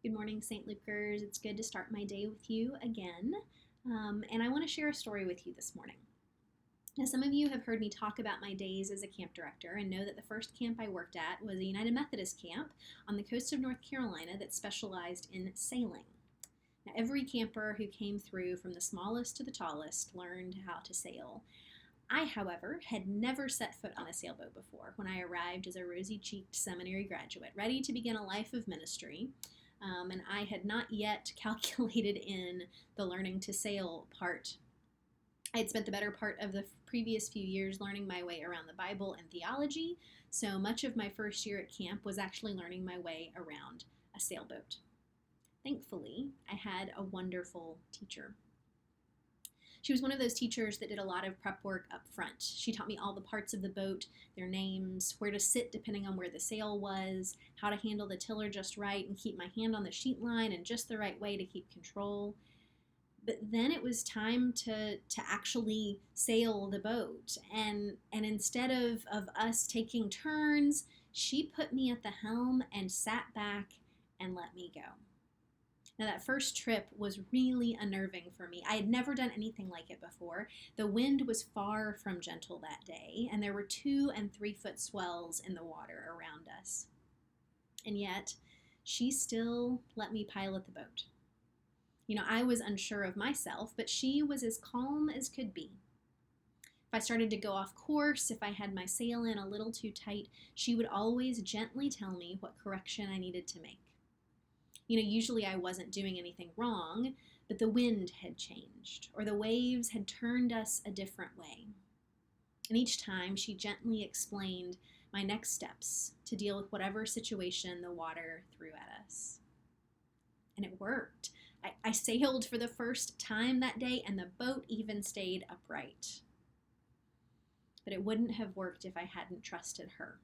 Good morning, St. Lucers. It's good to start my day with you again. And I want to share a story with you this morning. Now, some of you have heard me talk about my days as a camp director and know that the first camp I worked at was a United Methodist camp on the coast of North Carolina that specialized in sailing. Now, every camper who came through, from the smallest to the tallest, learned how to sail. I, however, had never set foot on a sailboat before when I arrived as a rosy-cheeked seminary graduate, ready to begin a life of ministry. And I had not yet calculated in the learning to sail part. I had spent the better part of the previous few years learning my way around the Bible and theology, so much of my first year at camp was actually learning my way around a sailboat. Thankfully, I had a wonderful teacher. She was one of those teachers that did a lot of prep work up front. She taught me all the parts of the boat, their names, where to sit depending on where the sail was, how to handle the tiller just right and keep my hand on the sheet line in just the right way to keep control. But then it was time to actually sail the boat. And instead of us taking turns, she put me at the helm and sat back and let me go. Now, that first trip was really unnerving for me. I had never done anything like it before. The wind was far from gentle that day, and there were 2 and 3 foot swells in the water around us. And yet, she still let me pilot the boat. I was unsure of myself, but she was as calm as could be. If I started to go off course, if I had my sail in a little too tight, she would always gently tell me what correction I needed to make. Usually I wasn't doing anything wrong, but the wind had changed, or the waves had turned us a different way. And each time she gently explained my next steps to deal with whatever situation the water threw at us. And it worked. I sailed for the first time that day, and the boat even stayed upright. But it wouldn't have worked if I hadn't trusted her.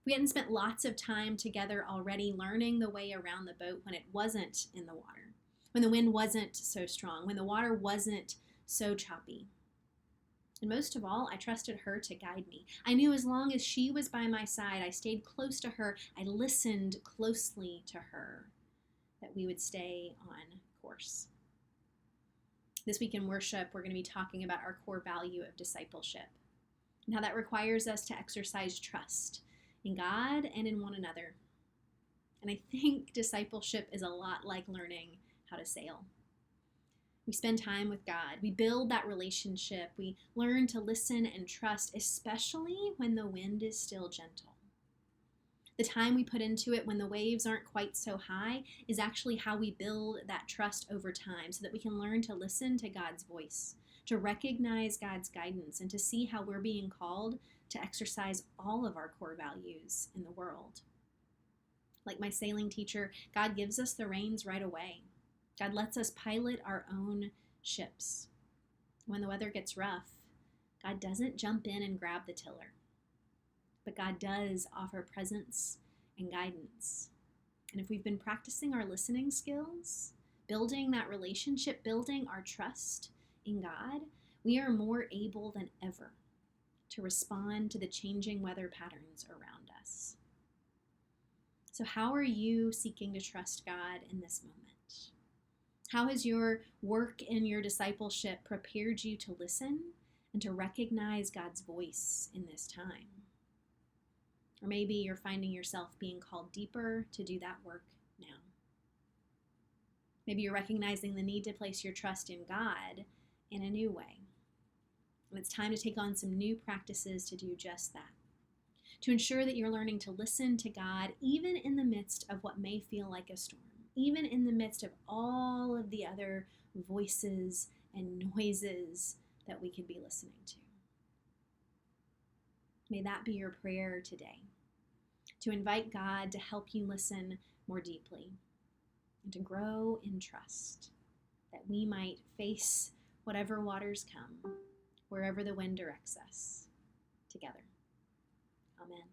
We hadn't spent lots of time together already learning the way around the boat when it wasn't in the water, when the wind wasn't so strong, when the water wasn't so choppy. And most of all, I trusted her to guide me. I knew as long as she was by my side, I stayed close to her, I listened closely to her, that we would stay on course. This week in worship, we're going to be talking about our core value of discipleship and how that requires us to exercise trust in God and in one another. And I think discipleship is a lot like learning how to sail. We spend time with God. We build that relationship. We learn to listen and trust, especially when the wind is still gentle. The time we put into it when the waves aren't quite so high is actually how we build that trust over time, so that we can learn to listen to God's voice, to recognize God's guidance, and to see how we're being called to exercise all of our core values in the world. Like my sailing teacher, God gives us the reins right away. God lets us pilot our own ships. When the weather gets rough, God doesn't jump in and grab the tiller, but God does offer presence and guidance. And if we've been practicing our listening skills, building that relationship, building our trust in God, we are more able than ever to respond to the changing weather patterns around us. So how are you seeking to trust God in this moment? How has your work in your discipleship prepared you to listen and to recognize God's voice in this time? Or maybe you're finding yourself being called deeper to do that work now. Maybe you're recognizing the need to place your trust in God in a new way. And it's time to take on some new practices to do just that. To ensure that you're learning to listen to God even in the midst of what may feel like a storm, even in the midst of all of the other voices and noises that we could be listening to. May that be your prayer today, to invite God to help you listen more deeply and to grow in trust, that we might face whatever waters come, wherever the wind directs us, together. Amen.